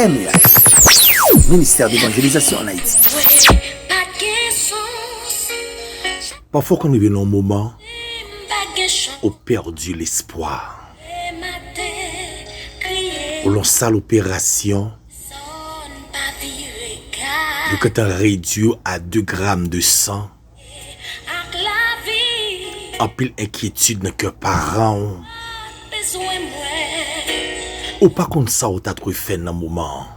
MUA, ministère d'évangélisation en Haïti. Parfois, quand nous venons au moment où on perdu l'espoir, où l'on sale l'opération, le que t'as réduit à 2 grammes de sang, en pile inquiétude dans que parents, ou pas contre ça, ou t'as trouvé fait dans le moment,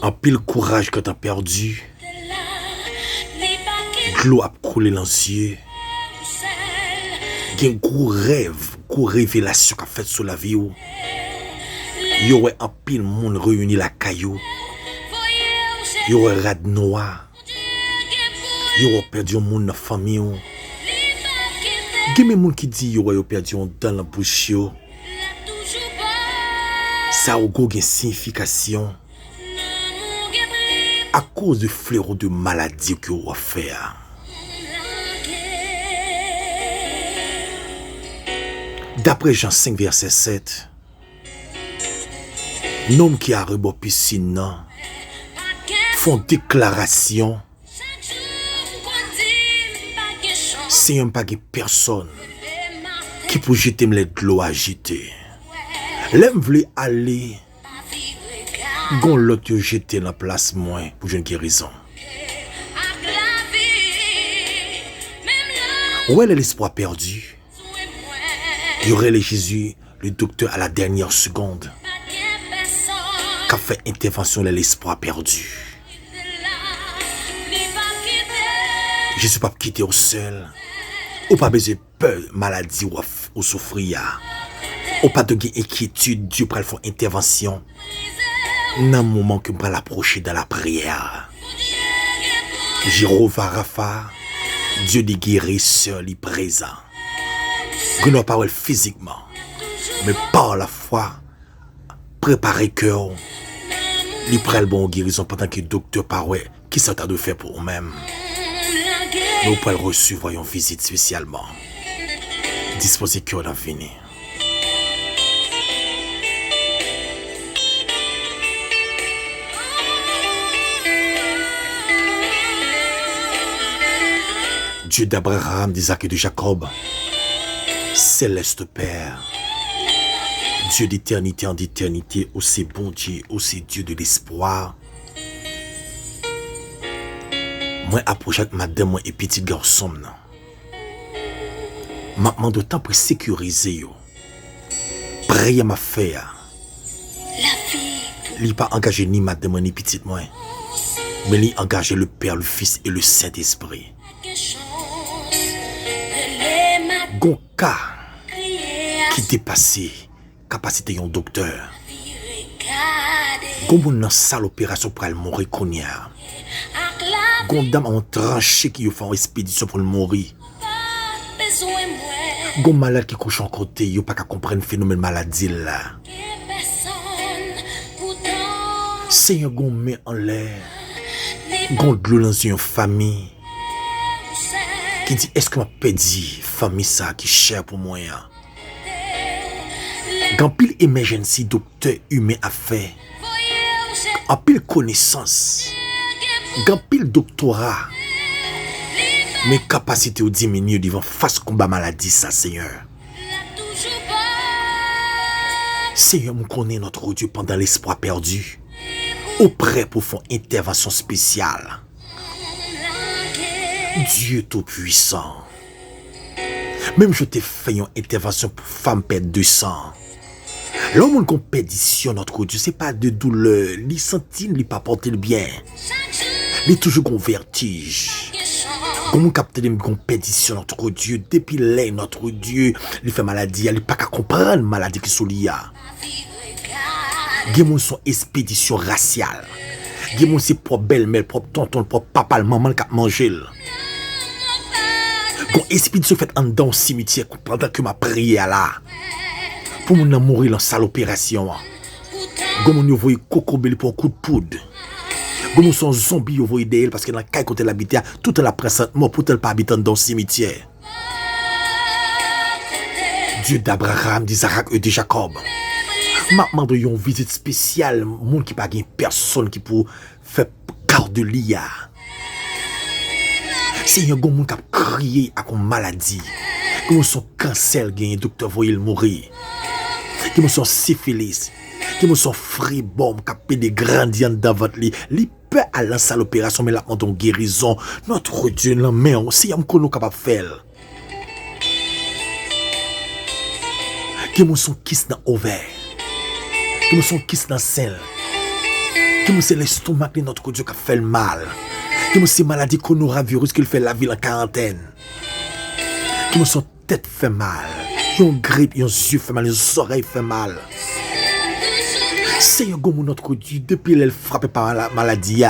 en pile courage que t'as perdu, l'eau a coulé dans les yeux, il y a un gros rêve, gros révélation qu'a fait sur la vie. Il y aurait un pile monde réuni la caillou, il y aurait rad noir, il y aurait perdu un monde dans la famille. Il y a des gens qui disent qu'il y aurait perdu un dans la bouche. Ça a une signification à cause du fléau de maladie que vous avez fait. D'après Jean 5, verset 7, l'homme qui a rebord piscine font déclaration. C'est un pas de personne qui peut jeter de l'eau agitée. L'aime voulait aller, gon l'autre jeter dans la place moins pour une guérison. Où est l'espoir perdu? Il y aurait le Jésus, le docteur à la dernière seconde, qui a fait intervention de l'espoir perdu. Je ne suis pas quitté au seul, ou pas besoin de peur, maladie ou souffrir, ou pas de inquiétude, Dieu pour faire intervention dans le moment que je vais l'approcher dans la prière. Jéhovah Rapha, Dieu des guérisseurs, il est présent. Que nous parlons physiquement, mais par la foi, préparer cœur, il prend le bon guérison pendant que le docteur parle, qui s'attend de faire pour eux-mêmes. Nous pouvons recevoir une visite spécialement. Disposez cœur d'avenir. Dieu d'Abraham, d'Isaac et de Jacob, céleste Père, Dieu d'éternité en éternité, aussi bon Dieu, aussi Dieu de l'espoir. Moi, approche avec madame moi et petit garçon. Maintenant, de temps pour sécuriser yo. Prier ma faire. Il n'a pas engagé ni madame ni petit moi. Mais il a engagé le Père, le Fils et le Saint-Esprit. Gon cas qui dépasse capacité d'un docteur. Gon moun nan salle opération pour elle mourir konya. Gon dame en tranché qui fait une expédition pour le mourir. Gon malade qui couche en côté, yo pas qu'à comprendre le phénomène maladie là. Seigneur gon met en l'air. Gon de l'eau dans une famille. Qui dit est-ce que m'a pédi famille ça qui cher pour moi. Gan pile emergency docteur humain a fait. En pile connaissance. Gan pile doctorat. Mes capacités au diminuer devant face combat maladie ça Seigneur. Seigneur, nous connaissons notre Dieu pendant l'espoir perdu. Au prêt pour faire intervention spéciale. Dieu tout-puissant. Même je t'ai fait une intervention pour femme perdre de sang. L'homme qu'on pédition notre Dieu, c'est pas de douleur. Il sentit, il pas porter le bien. Il est toujours un vertige. Comme on capte une pédition notre Dieu, depuis là notre Dieu, il fait maladie, il pas qu'à comprendre maladie qui sont liées. Il y a son expédition raciale. Il y a ses propres belle-mère, propre tonton, propre papa, maman qui a mangé. Une expédition faite en dans le cimetière pendant que ma prière là. Pour mon mourir dans salle opération. Comme on voit coco belli pour un coup de poudre. Comme son zombie vous voyez d'elle parce que dans la caille côté l'habitat, toute la presse mort pour tel pas habitant dans le cimetière. Dieu d'Abraham, d'Isaac et de Jacob. m'a demandé une visite spéciale, monde qui pas gain personne qui pour faire quart de l'IA. C'est un monde qui a crié à une maladie. Comme son cancer gagne docteur voyel mourir. Comme son syphilis, comme son fribom qui a fait des grandiens dans votre lit. Li peut aller à salle l'opération mais la en guérison. Notre Dieu la main, c'est un qu'on capable faire. Comme son kiss dans ovaire. Comme son kiss dans sel. Comme c'est l'estomac de notre Dieu qui a fait le mal. Comme c'est maladie coronavirus qui fait la ville en quarantaine. Comme son tête fait mal. Yon grippe, yon yeux fait mal, yon oreilles fait mal. C'est un gomme notre Dieu depuis elle frappé par la maladie.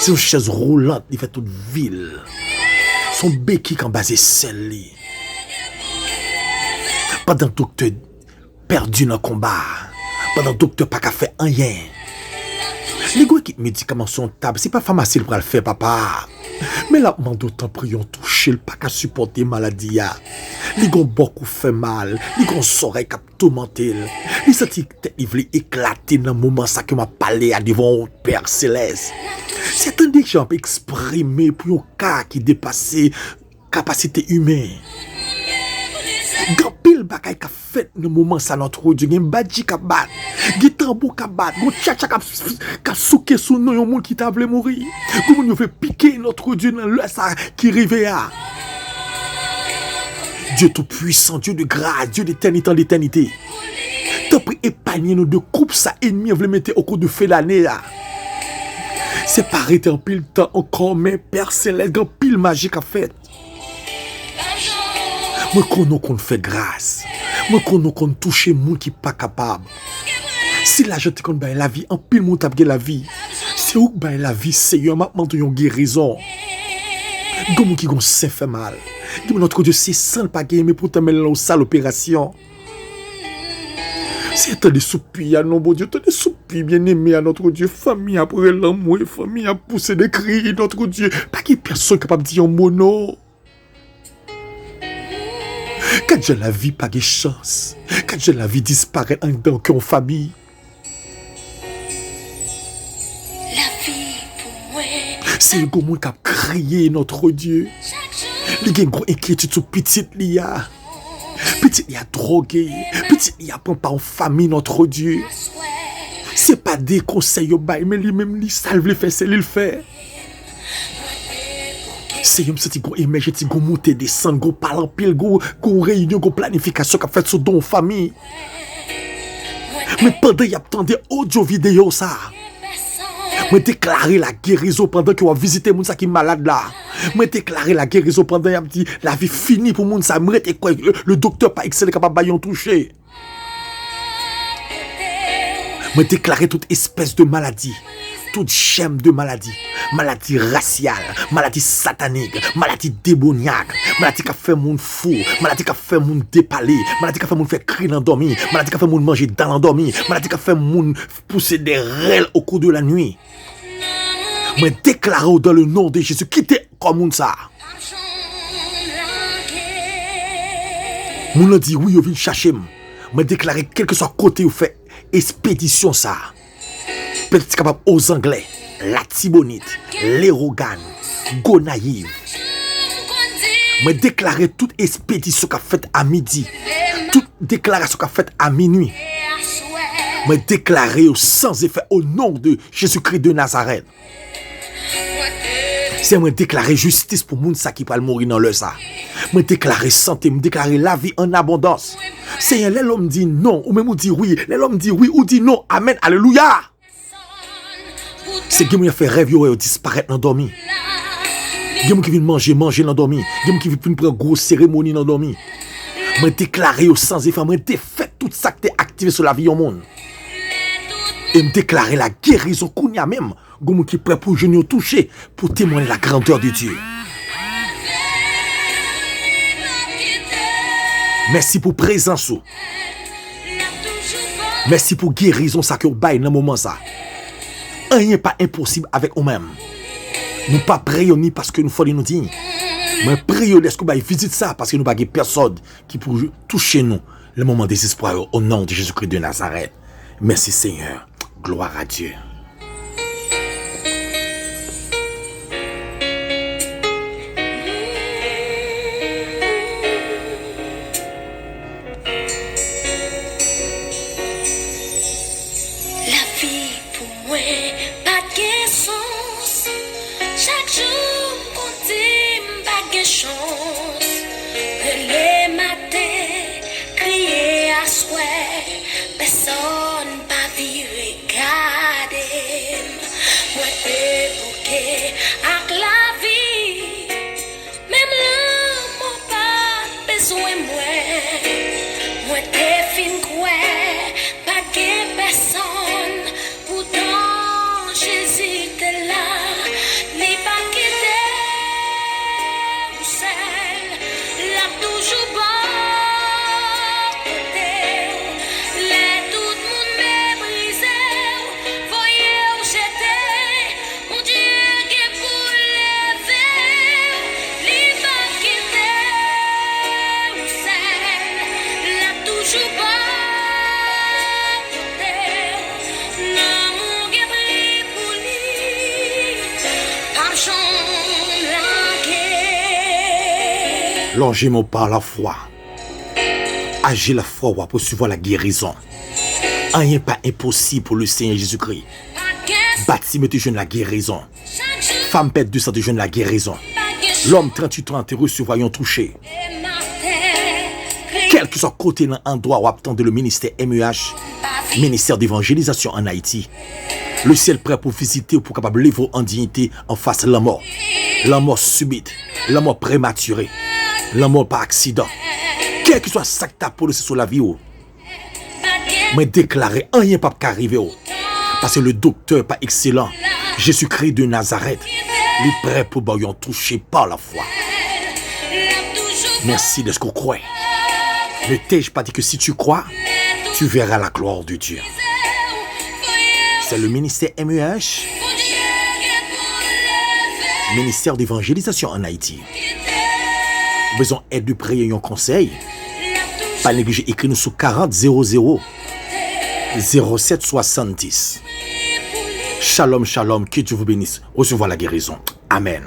C'est une chaise roulante, il fait toute ville. Son béquille en basé celle li. Pendant que le docteur perdu dans le combat. Pendant que le docteur pas qu'à faire rien. Les gars qui médicaments sont tables, c'est pas pharmacie pour le faire, papa. Mais là, d'autant prions toucher, le pas qu'à supporter maladie. Les gars beaucoup fait mal, les gars oreilles qui tourmenté. Les sentis ils veulent éclater dans le moment ça que m'a parlé à devant le Père Céleste. C'est un des gens exprimé pour un cas qui dépasse capacité humaine. Gampil bakay ka fait dans moment ça notre Dieu, gen badji ka bat, gen tambour ka bat, gon tcha ka souke sou nou yon moun qui t'a vle mourir. Comment nous fait piquer notre Dieu dans le ça qui rive à. Dieu tout puissant, Dieu de grâce, Dieu d'éternité en d'éternité. T'as pris épargner nous de coupe ça ennemi vle mettre au cours de feu l'année là. C'est pas arrêter en pile temps encore mais Père Céleste grand pile magique a fait. Moi connais qu'on fait grâce. Moi connais qu'on touche moun qui pas capable. Si la gente kon bay la vie, en pile moun tap gen la vie. C'est ou bay la vie, Seigneur, maintenant yon guérison. Gon moun qui gon se fait mal. Dis notre Dieu c'est sans pas gagner mais pour te mettre dans salle opération. C'est tant de soupirs, non bon Dieu, tant de soupirs bien-aimés à notre Dieu. Famille après l'amour, famille a poussé des cris, notre Dieu. Pas qu'il y ait personne capable de dire un mot non. Quand j'ai la vie, pas de chance. Quand j'ai la vie disparaît en dedans qu'en famille. La vie pour moi. C'est le monde qui a crié notre Dieu. Les gens ont inquiétude sur petite Lia. Petite Lia droguée. Petite Lia prend pas en famille notre Dieu. C'est pas des conseils au bail, mais lui-même, lui, salve le fait, c'est lui le fait. C'est un petit gros émergé, petit gros monté, descendre, gros parlant pile, gros réunion, gros planification qu'a fait sur don famille. Mais pendant y a attendu audio vidéo ça. Moi déclarer la guérison pendant que vous visitez moun sa qui malade là. Moi déclarer la guérison pendant y a dit la vie finie pour moun sa m'rete quoi le docteur pas excellent capable bayon toucher. Moi déclarer toute espèce de maladie. Toute schème de maladie, maladie raciale, maladie satanique, maladie démoniaque, maladie qui fait moun fou, maladie qui fait moun dépalé, maladie qui fait moun faire crier dans l'endormi, maladie qui fait moun manger dans l'endormi, maladie qui fait moun pousser des rêles au cours de la nuit. Moi déclare dans le nom de Jésus, quittez comme moun ça. Moun a dit oui, vous venez chercher. Moi déclare quel que soit côté où fait expédition ça. Peut-être capable aux Anglais, la Tibonite, l'Erogan, Gonaïve. Mais déclarer toute expédition qu'a faite à midi, toute déclaration qu'a faite à minuit. Mais déclarer sans effet au nom de Jésus-Christ de Nazareth. C'est moi déclarer justice pour moun sa qui va mourir dans le ça. Moi déclarer santé, moi déclarer la vie en abondance. C'est l'homme dit non ou même ou dit oui, l'homme dit oui ou dit non. Amen, alléluia. C'est qui fait rêve yo disparaître dans dormi. Quelqu'un qui vient manger dans dormi. Quelqu'un qui vient prendre grosse cérémonie dans dormi. Moi déclarer sans effet, moi fait tout ça qui est activé sur la vie au monde. Et me déclarer la guérison kounya même, quelqu'un qui est prêt pour venir toucher pour témoigner la grandeur de Dieu. Merci pour présence. Merci pour guérison ça que vous baille dans moment ça. Rien n'est pas impossible avec nous-mêmes. Nous pas prions ni parce que nous faisons nous dire. Mais prions est-ce que vous visite ça parce que nous n'avons pas personne qui peut toucher nous. Le moment désespoir au nom de Jésus-Christ de Nazareth. Merci Seigneur. Gloire à Dieu. La vie pour moi, pas de sens. Chaque jour, continue, pas de chance. Le matin, crier à souhait, personne pas vu regarder. Moi, t'es bouquet avec la vie. Même là, mon pas besoin moi. Moi, t'es fin quoi, pas de personne. Pourtant, j'hésite là. Les pas quitté ou seul, l'a toujours bon côté. Les tout le monde méprisé, voyez où j'étais. Mon Dieu, qui pour lever. Les pas quitté ou seul, l'a toujours bon côté. Non, mon Dieu, prie pour lui. Pas j'en languer. Longez-moi par la foi. Agis la foi pour poursuivre la guérison. Rien pas impossible pour le Seigneur Jésus-Christ. Bâti me te jeune la guérison. Femme pète 200 te jeune la guérison. L'homme 38 ans te recevoir un touché. Quel que soit côté dans endroit où attendre le ministère MEH, ministère d'évangélisation en Haïti. Le ciel prêt pour visiter ou pour capable lever en dignité en face de la mort subite, la mort prématurée, la mort par accident. Quel que soit ça que t'as pour sur la vie, mais déclarer rien pas qu'arriver. Parce que le docteur pas excellent, Jésus-Christ de Nazareth, il est prêt pour bailler touché par la foi. Merci de ce qu'on croit. Ne t'ai-je pas dit que si tu crois, tu verras la gloire de Dieu. C'est le ministère MEH, ministère d'évangélisation en Haïti. Besoin d'aide de prier un conseil. Pas négliger, écris-nous sur 40 00 07 70. Shalom, shalom, que Dieu vous bénisse. Recevez la guérison. Amen.